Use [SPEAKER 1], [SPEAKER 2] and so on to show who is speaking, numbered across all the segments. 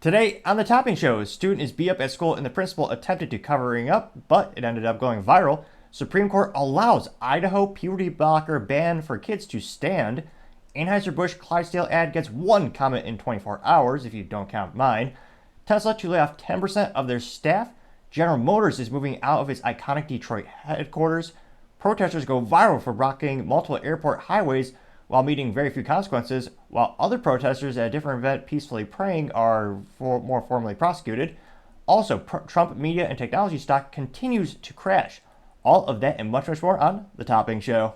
[SPEAKER 1] Today on the Topping Show, a student is beat up at school and the principal attempted to covering up, but it ended up going viral. Supreme Court allows Idaho puberty blocker ban for kids to stand. Anheuser-Busch Clydesdale ad gets one comment in 24 hours, if you don't count mine. Tesla to lay off 10% of their staff. General Motors is moving out of its iconic Detroit headquarters. Protesters go viral for blocking multiple airport highways while meeting very few consequences, while other protesters at a different event peacefully praying are more formally prosecuted. Also, Trump media and technology stock continues to crash. All of that and much, much more on The Topping Show.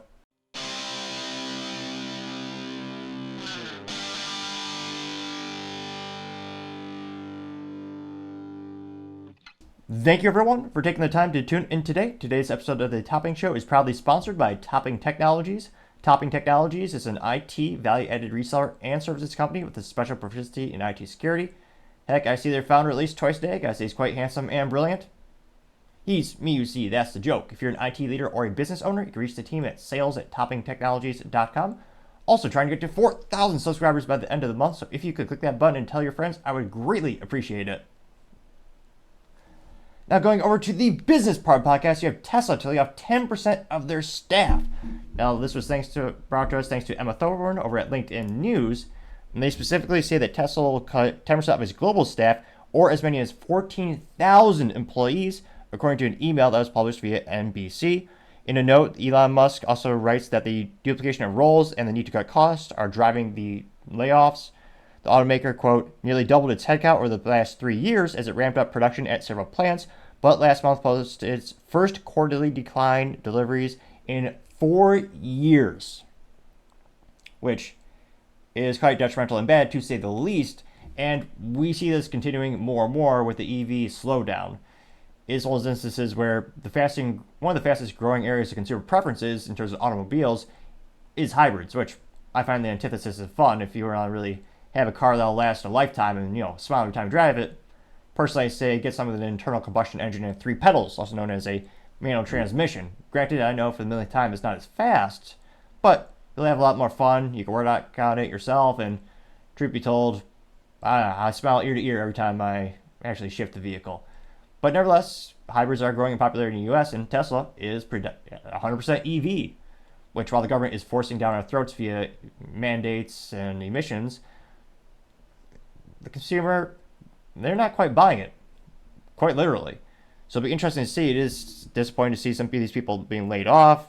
[SPEAKER 1] Thank you everyone for taking the time to tune in today. Today's episode of The Topping Show is proudly sponsored by Topping Technologies. Topping Technologies is an IT value-added reseller and services company with a special proficiency in IT security. Heck, I see their founder at least twice a day. I say he's quite handsome and brilliant. He's me, you see, that's the joke. If you're an IT leader or a business owner, you can reach the team at sales@toppingtechnologies.com. Also trying to get to 4,000 subscribers by the end of the month, so if you could click that button and tell your friends, I would greatly appreciate it. Now going over to the business part of the podcast, you have Tesla to lay off 10% of their staff. Now this was brought to us thanks to Emma Thorburn over at LinkedIn News. And they specifically say that Tesla will cut 10% of its global staff, or as many as 14,000 employees, according to an email that was published via NBC. In a note, Elon Musk also writes that the duplication of roles and the need to cut costs are driving the layoffs. The automaker, quote, nearly doubled its headcount over the last 3 years as it ramped up production at several plants, but last month posted its first quarterly decline deliveries in 4 years, which is quite detrimental and bad to say the least. And we see this continuing more and more with the EV slowdown. It's one of those instances where one of the fastest growing areas of consumer preferences in terms of automobiles is hybrids, which I find the antithesis of fun. If you want to really have a car that'll last a lifetime and, smile every time you drive it, personally I say get some with an internal combustion engine and 3 pedals, also known as a manual transmission. Granted, I know for the millionth time it's not as fast, but you'll have a lot more fun. You can work out it yourself, and truth be told, I smile ear to ear every time I actually shift the vehicle. But nevertheless, hybrids are growing in popularity in the US, and Tesla is 100% EV, which while the government is forcing down our throats via mandates and emissions, the consumer, they're not quite buying it, quite literally. So it'll be interesting to see. It is disappointing to see some of these people being laid off.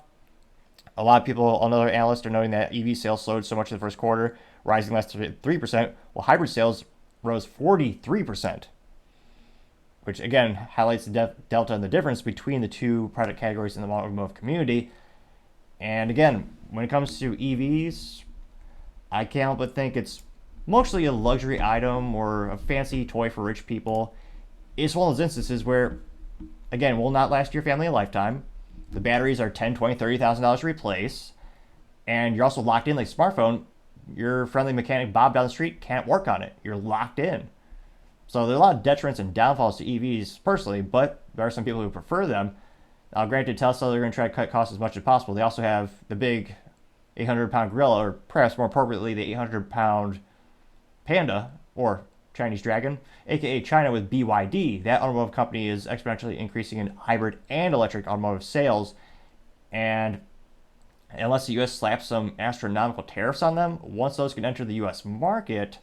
[SPEAKER 1] A lot of people, another analysts are noting that EV sales slowed so much in the first quarter, rising less than 3%, while hybrid sales rose 43%, which again highlights the delta and the difference between the two product categories in the automotive community. And again, when it comes to EVs, I can't help but think it's mostly a luxury item or a fancy toy for rich people. It's one of those instances where, again, will not last your family a lifetime. The batteries are $10,000, $20,000, $30,000 to replace, and you're also locked in like a smartphone. Your friendly mechanic Bob down the street can't work on it. You're locked in. So there are a lot of detriments and downfalls to EVs personally, but there are some people who prefer them. Now, granted, Tesla, they're going to try to cut costs as much as possible. They also have the big 800-pound gorilla, or perhaps more appropriately, the 800-pound Panda, or Chinese Dragon, aka China with BYD. That automotive company is exponentially increasing in hybrid and electric automotive sales. And unless the US slaps some astronomical tariffs on them, once those can enter the US market,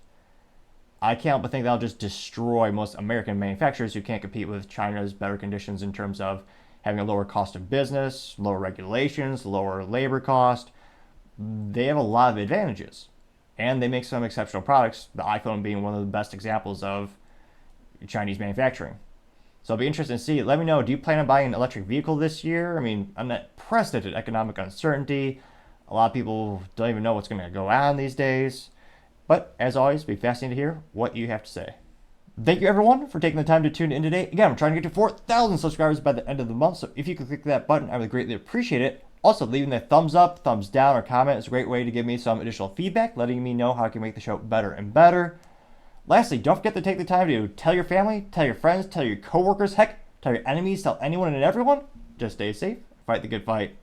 [SPEAKER 1] I can't but think that'll just destroy most American manufacturers who can't compete with China's better conditions in terms of having a lower cost of business, lower regulations, lower labor cost. They have a lot of advantages. And they make some exceptional products, the iPhone being one of the best examples of Chinese manufacturing. So it'll be interesting to see. Let me know, do you plan on buying an electric vehicle this year? I mean, unprecedented economic uncertainty. A lot of people don't even know what's going to go on these days. But as always, it'll be fascinating to hear what you have to say. Thank you everyone for taking the time to tune in today. Again, I'm trying to get to 4,000 subscribers by the end of the month, so if you could click that button, I would greatly appreciate it. Also, leaving a thumbs up, thumbs down, or comment is a great way to give me some additional feedback, letting me know how I can make the show better and better. Lastly, don't forget to take the time to tell your family, tell your friends, tell your coworkers, heck, tell your enemies, tell anyone and everyone. Just stay safe, fight the good fight.